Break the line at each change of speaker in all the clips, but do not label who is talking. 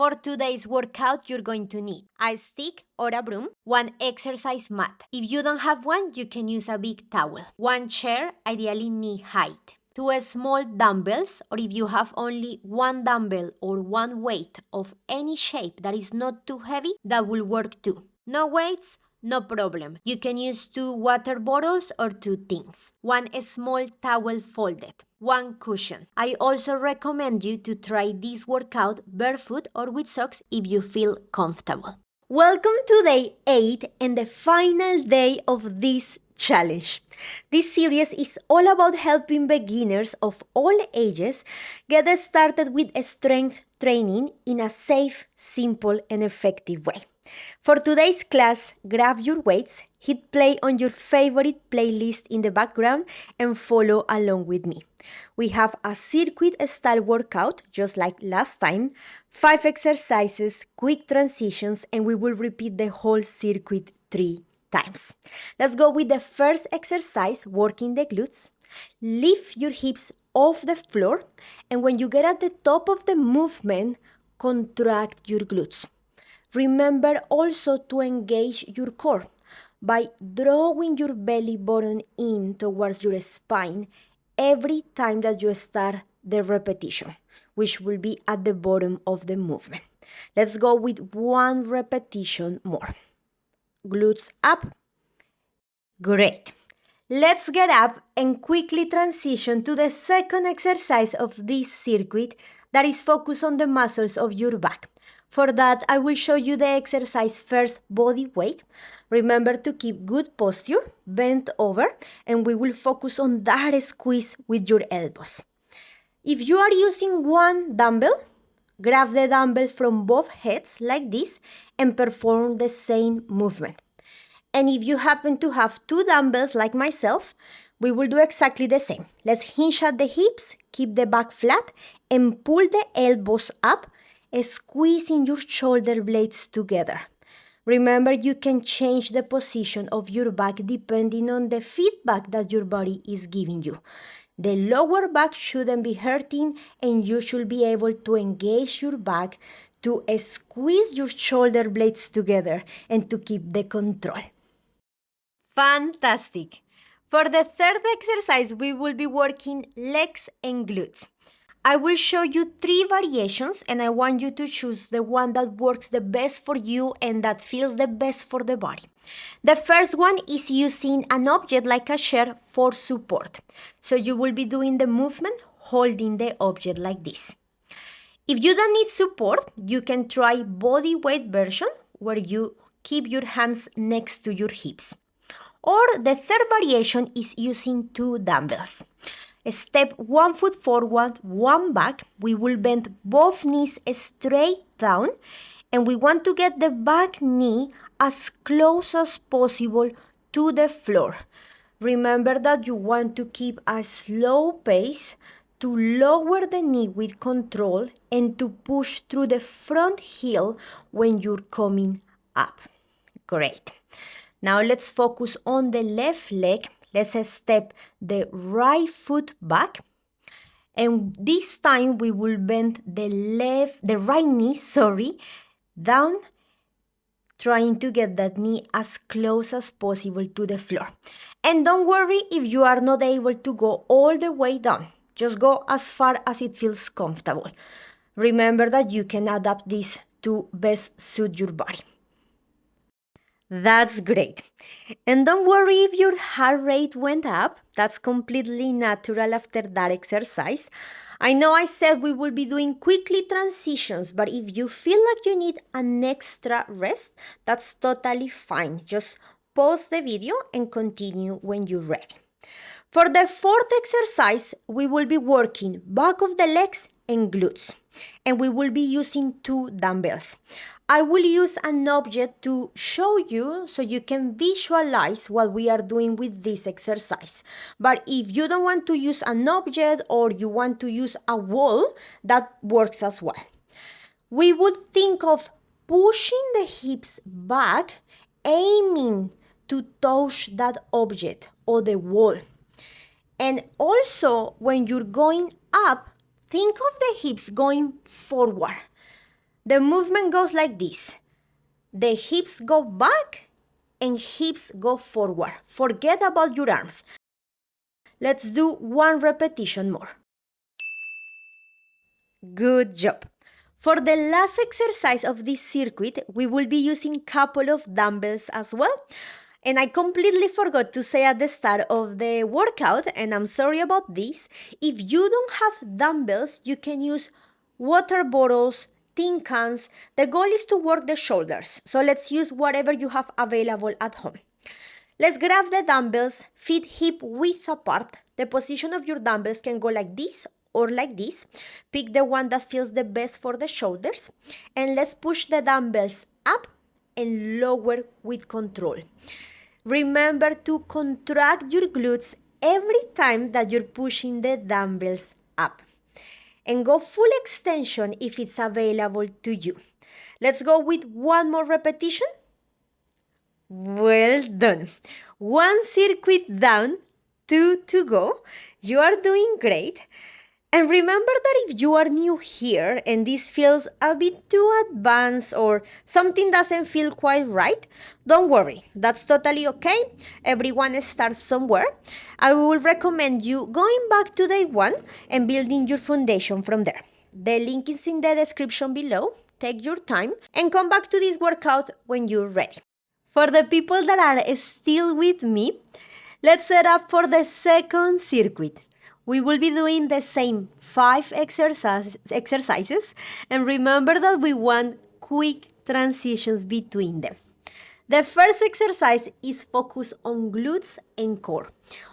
For today's workout, you're going to need a stick or a broom, one exercise mat. If you don't have one, you can use a big towel. One chair, ideally knee height. Two small dumbbells, or if you have only one dumbbell or one weight of any shape that is not too heavy, that will work too. No weights? No problem. You can use 2 water bottles or 2 things. One small towel folded. One cushion. I also recommend you to try this workout barefoot or with socks if you feel comfortable. Welcome to day 8 and the final day of this challenge. This series is all about helping beginners of all ages get started with strength training in a safe, simple, and effective way. For today's class, grab your weights, hit play on your favorite playlist in the background, and follow along with me. We have a circuit-style workout, just like last time, 5 exercises, quick transitions, and we will repeat the whole circuit 3 times. Let's go with the first exercise, working the glutes. Lift your hips off the floor, and when you get at the top of the movement, contract your glutes. Remember also to engage your core by drawing your belly button in towards your spine every time that you start the repetition, which will be at the bottom of the movement. Let's go with 1 repetition more. Glutes up. Great. Let's get up and quickly transition to the second exercise of this circuit that is focused on the muscles of your back. For that, I will show you the exercise first, body weight. Remember to keep good posture, bent over, and we will focus on that squeeze with your elbows. If you are using 1 dumbbell, grab the dumbbell from both heads like this and perform the same movement. And if you happen to have 2 dumbbells like myself, we will do exactly the same. Let's hinge at the hips, keep the back flat, and pull the elbows up, squeezing your shoulder blades together. Remember, you can change the position of your back depending on the feedback that your body is giving you. The lower back shouldn't be hurting, and you should be able to engage your back to squeeze your shoulder blades together and to keep the control. Fantastic! For the third exercise, we will be working legs and glutes. I will show you 3 variations, and I want you to choose the one that works the best for you and that feels the best for the body. The first one is using an object like a chair for support. So you will be doing the movement holding the object like this. If you don't need support, you can try body weight version where you keep your hands next to your hips. Or the third variation is using 2 dumbbells. Step 1 foot forward, 1 back. We will bend both knees straight down, and we want to get the back knee as close as possible to the floor. Remember that you want to keep a slow pace to lower the knee with control and to push through the front heel when you're coming up. Great. Now let's focus on the left leg. Let's step the right foot back, and this time we will bend the right knee, down, trying to get that knee as close as possible to the floor. And don't worry if you are not able to go all the way down. Just go as far as it feels comfortable. Remember that you can adapt this to best suit your body. That's great. And don't worry if your heart rate went up. That's completely natural after that exercise. I know I said we will be doing quickly transitions, but if you feel like you need an extra rest, that's totally fine. Just pause the video and continue when you're ready. For the fourth exercise, we will be working back of the legs and glutes, and we will be using 2 dumbbells. I will use an object to show you so you can visualize what we are doing with this exercise. But if you don't want to use an object or you want to use a wall, that works as well. We would think of pushing the hips back, aiming to touch that object or the wall. And also, when you're going up, think of the hips going forward. The movement goes like this. The hips go back and hips go forward. Forget about your arms. Let's do one repetition more. Good job. For the last exercise of this circuit, we will be using a couple of dumbbells as well. And I completely forgot to say at the start of the workout, and I'm sorry about this, if you don't have dumbbells, you can use water bottles, tin cans. The goal is to work the shoulders. So let's use whatever you have available at home. Let's grab the dumbbells, feet hip width apart. The position of your dumbbells can go like this or like this. Pick the one that feels the best for the shoulders. And let's push the dumbbells up and lower with control. Remember to contract your glutes every time that you're pushing the dumbbells up. And go full extension if it's available to you. Let's go with one more repetition. Well done. One circuit down, 2 to go. You are doing great. And remember that if you are new here and this feels a bit too advanced or something doesn't feel quite right, don't worry. That's totally okay. Everyone starts somewhere. I will recommend you going back to day one and building your foundation from there. The link is in the description below. Take your time and come back to this workout when you're ready. For the people that are still with me, let's set up for the second circuit. We will be doing the same 5 exercises, and remember that we want quick transitions between them. The first exercise is focused on glutes and core.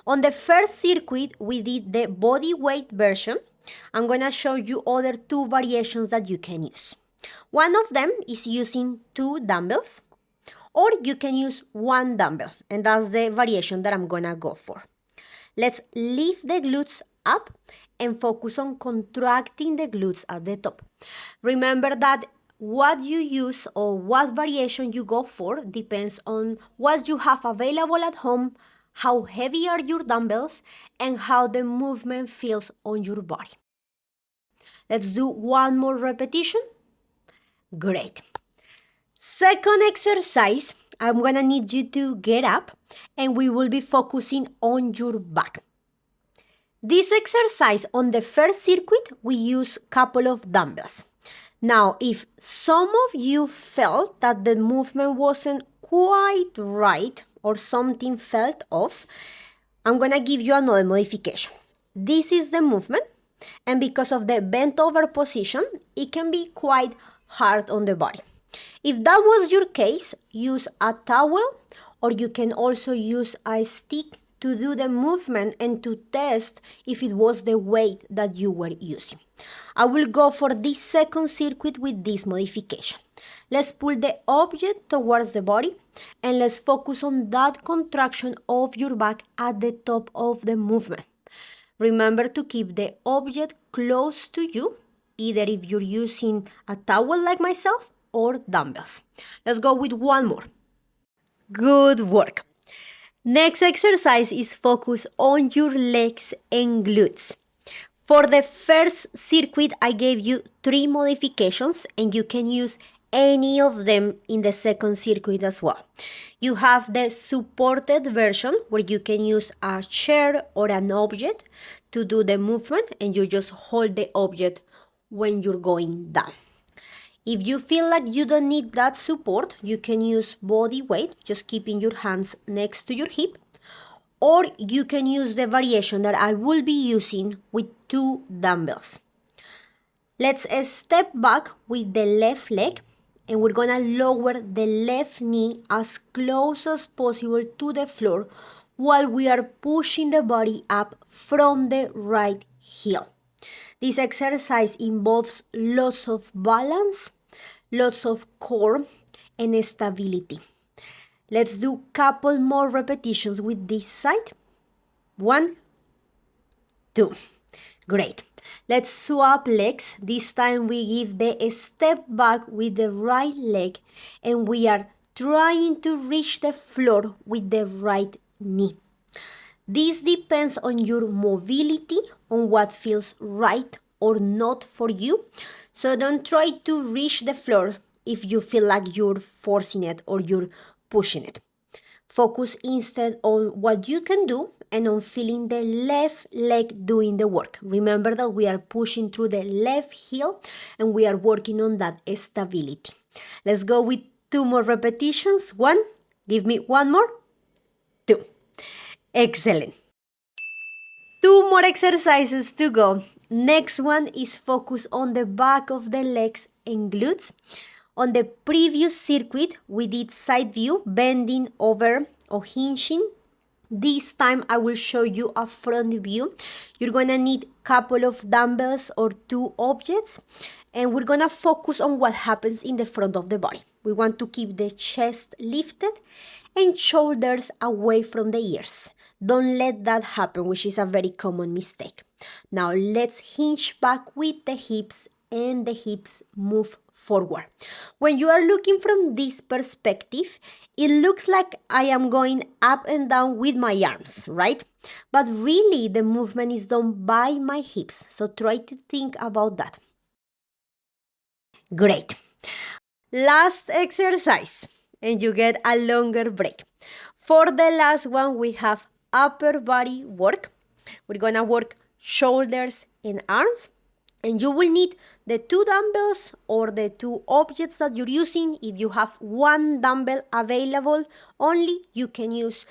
On the first circuit, we did the body weight version. I'm going to show you other 2 variations that you can use. One of them is using 2 dumbbells, or you can use 1 dumbbell, and that's the variation that I'm going to go for. Let's lift the glutes up and focus on contracting the glutes at the top. Remember that what you use or what variation you go for depends on what you have available at home, how heavy are your dumbbells, and how the movement feels on your body. Let's do one more repetition. Great. Second exercise, I'm gonna need you to get up and we will be focusing on your back. This exercise on the first circuit, we use a couple of dumbbells. Now, if some of you felt that the movement wasn't quite right or something felt off, I'm gonna give you another modification. This is the movement, and because of the bent over position, it can be quite hard on the body. If that was your case, use a towel, or you can also use a stick to do the movement and to test if it was the weight that you were using. I will go for this second circuit with this modification. Let's pull the object towards the body and let's focus on that contraction of your back at the top of the movement. Remember to keep the object close to you, either if you're using a towel like myself or dumbbells. Let's go with one more. Good work. Next exercise is focused on your legs and glutes. For the first circuit, I gave you 3 modifications and you can use any of them in the second circuit as well. You have the supported version where you can use a chair or an object to do the movement and you just hold the object when you're going down. If you feel like you don't need that support, you can use body weight, just keeping your hands next to your hip. Or you can use the variation that I will be using with 2 dumbbells. Let's step back with the left leg and we're gonna lower the left knee as close as possible to the floor while we are pushing the body up from the right heel. This exercise involves lots of balance, lots of core and stability. Let's do a couple more repetitions with this side. 1, 2. Great. Let's swap legs. This time we give the step back with the right leg and we are trying to reach the floor with the right knee. This depends on your mobility, on what feels right or not for you. So don't try to reach the floor if you feel like you're forcing it or you're pushing it. Focus instead on what you can do and on feeling the left leg doing the work. Remember that we are pushing through the left heel and we are working on that stability. Let's go with 2 more repetitions. 1, give me 1 more. 2. Excellent. 2 more exercises to go. Next one is focus on the back of the legs and glutes. On the previous circuit, we did side view, bending over or hinging. This time I will show you a front view. You're gonna need a couple of dumbbells or 2 objects, and we're gonna focus on what happens in the front of the body. We want to keep the chest lifted and shoulders away from the ears. Don't let that happen, which is a very common mistake. Now let's hinge back with the hips and the hips move forward. When you are looking from this perspective, it looks like I am going up and down with my arms, right? But really the movement is done by my hips, so try to think about that. Great. Last exercise, and you get a longer break. For the last one, we have upper body work. We're gonna work shoulders and arms, and you will need the 2 dumbbells or the 2 objects that you're using. If you have 1 dumbbell available only, you can use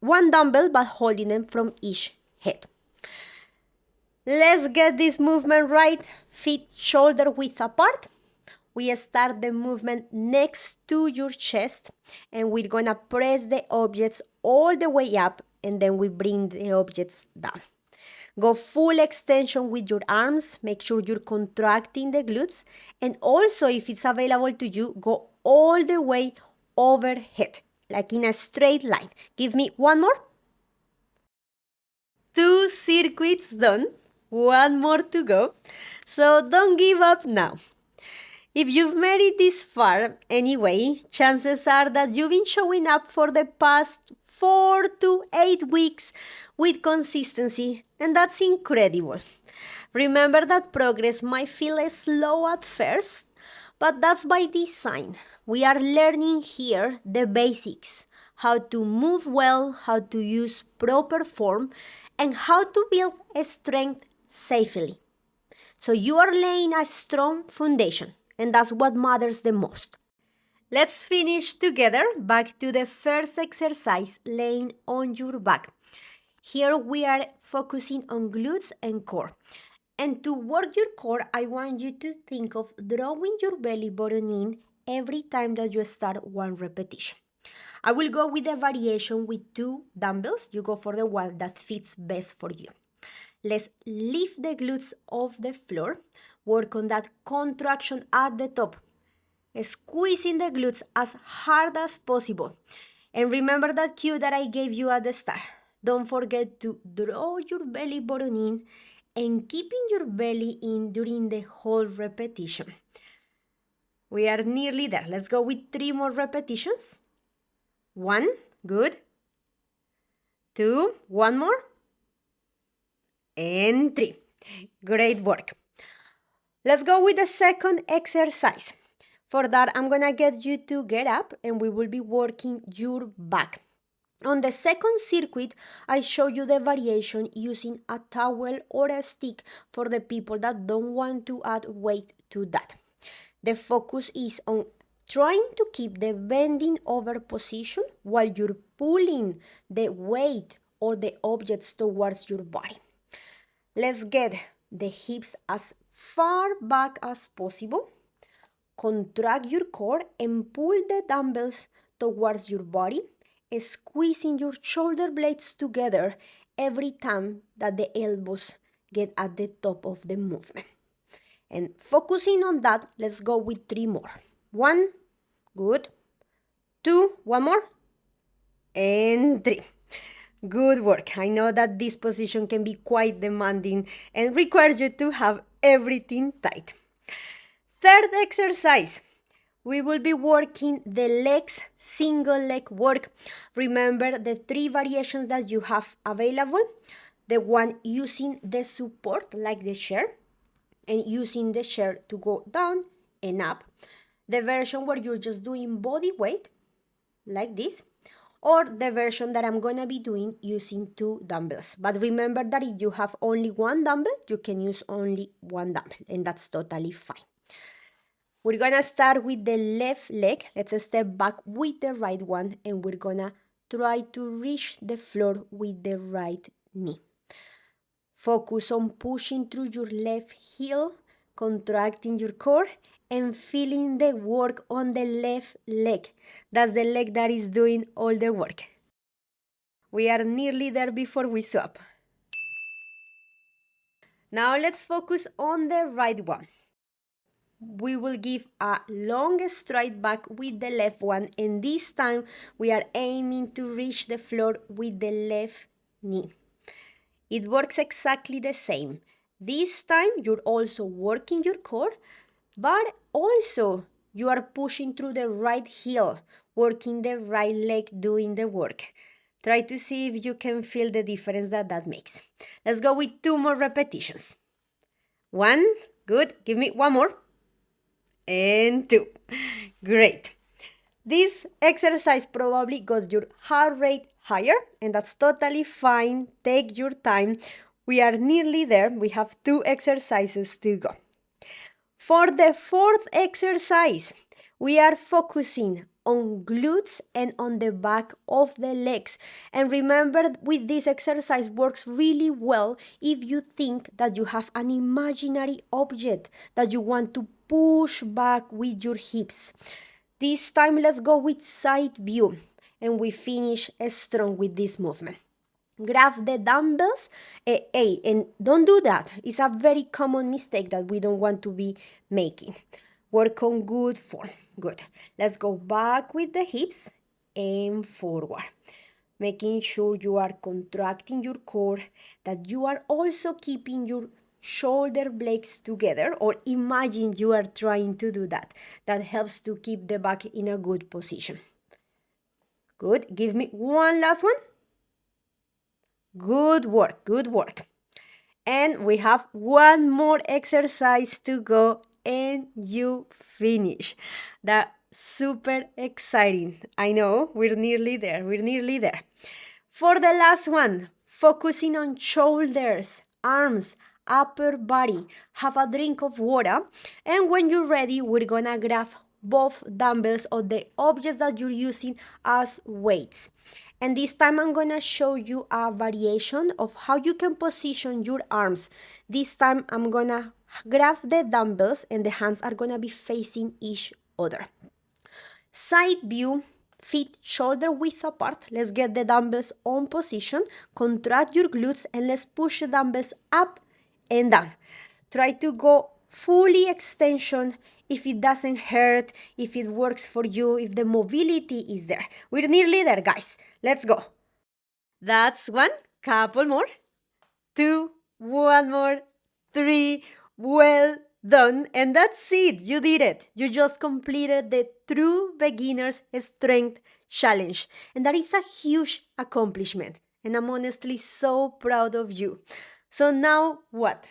1 dumbbell but holding them from each head. Let's get this movement right. Feet shoulder width apart. We start the movement next to your chest, and we're gonna press the objects all the way up, and then we bring the objects down. Go full extension with your arms. Make sure you're contracting the glutes, and also, if it's available to you, go all the way overhead, like in a straight line. Give me 1 more. 2 circuits done. 1 more to go. So don't give up now. If you've made it this far, anyway, chances are that you've been showing up for the past 4 to 8 weeks with consistency, and that's incredible. Remember that progress might feel slow at first, but that's by design. We are learning here the basics, how to move well, how to use proper form, and how to build strength safely. So you are laying a strong foundation, and that's what matters the most. Let's finish together. Back to the first exercise, laying on your back. Here we are focusing on glutes and core. And to work your core, I want you to think of drawing your belly button in every time that you start 1 repetition. I will go with a variation with 2 dumbbells. You go for the one that fits best for you. Let's lift the glutes off the floor. Work on that contraction at the top. Squeezing the glutes as hard as possible. And remember that cue that I gave you at the start. Don't forget to draw your belly button in and keeping your belly in during the whole repetition. We are nearly there. Let's go with 3 more repetitions. 1, good. 2, 1 more. And 3. Great work. Let's go with the second exercise. For that, I'm gonna get you to get up and we will be working your back. On the second circuit, I show you the variation using a towel or a stick for the people that don't want to add weight to that. The focus is on trying to keep the bending over position while you're pulling the weight or the objects towards your body. Let's get the hips as far back as possible. Contract your core and pull the dumbbells towards your body, squeezing your shoulder blades together every time that the elbows get at the top of the movement. And focusing on that, let's go with 3 more. 1, good. 2, 1 more. And 3. Good work. I know that this position can be quite demanding and requires you to have everything tight. Third exercise, we will be working the legs, single leg work. Remember the 3 variations that you have available. The one using the support like the chair, and using the chair to go down and up. The version where you're just doing body weight, like this, or the version that I'm gonna be doing using 2 dumbbells. But remember that if you have only 1 dumbbell, you can use only 1 dumbbell, and that's totally fine. We're gonna start with the left leg. Let's step back with the right one, and we're gonna try to reach the floor with the right knee. Focus on pushing through your left heel, contracting your core, and feeling the work on the left leg. That's the leg that is doing all the work. We are nearly there before we swap. Now let's focus on the right one. We will give a long stride back with the left one, and this time we are aiming to reach the floor with the left knee. It works exactly the same. This time you're also working your core, but also you are pushing through the right heel, working the right leg, doing the work. Try to see if you can feel the difference that makes. Let's go with 2 more repetitions. 1, good. Give me 1 more. And 2. Great. This exercise probably got your heart rate higher, and that's totally fine. Take your time. We are nearly there. We have 2 exercises to go. For the 4th exercise, we are focusing on glutes and on the back of the legs. And remember, with this exercise works really well if you think that you have an imaginary object that you want to push back with your hips. This time, let's go with side view, and we finish strong with this movement. Grab the dumbbells, and don't do that. It's a very common mistake that we don't want to be making. Work on good form. Good. Let's go back with the hips and forward. Making sure you are contracting your core, that you are also keeping your shoulder blades together, or imagine you are trying to do that. That helps to keep the back in a good position. Good. Give me 1 last one. Good work, good work. And we have 1 more exercise to go, and you finish. That's super exciting. I know, we're nearly there, For the last one, focusing on shoulders, arms, upper body. Have a drink of water, and when you're ready, we're gonna grab both dumbbells or the objects that you're using as weights. And this time I'm gonna show you a variation of how you can position your arms. This time I'm gonna grab the dumbbells, and the hands are gonna be facing each other. Side view, feet shoulder width apart. Let's get the dumbbells on position. Contract your glutes, and let's push the dumbbells up and down. Try to go fully extension if it doesn't hurt, if it works for you, if the mobility is there. We're nearly there, guys. Let's go. That's 1. Couple more. 2. 1 more. 3. Well done. And that's it. You did it. You just completed the True Beginner's Strength Challenge. And that is a huge accomplishment. And I'm honestly so proud of you. So now what?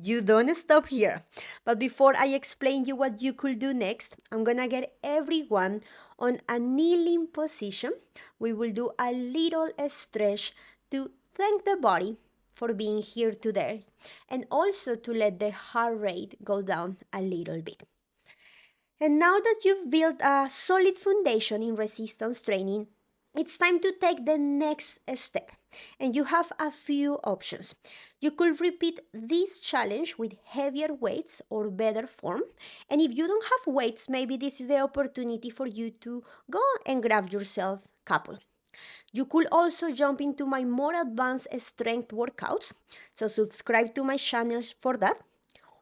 You don't stop here. But before I explain you what you could do next, I'm gonna get everyone on a kneeling position. We will do a little stretch to thank the body for being here today, and also to let the heart rate go down a little bit. And now that you've built a solid foundation in resistance training, it's time to take the next step, and you have a few options. You could repeat this challenge with heavier weights or better form, and if you don't have weights, maybe this is the opportunity for you to go and grab yourself a couple. You could also jump into my more advanced strength workouts, so subscribe to my channel for that.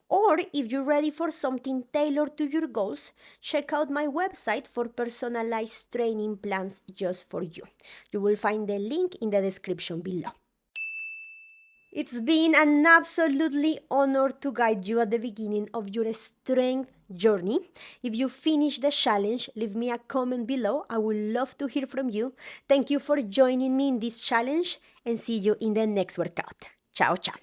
Or if you're ready for something tailored to your goals, check out my website for personalized training plans just for you. You will find the link in the description below. It's been an absolutely honor to guide you at the beginning of your strength journey. If you finish the challenge, leave me a comment below. I would love to hear from you. Thank you for joining me in this challenge, and see you in the next workout. Ciao, ciao.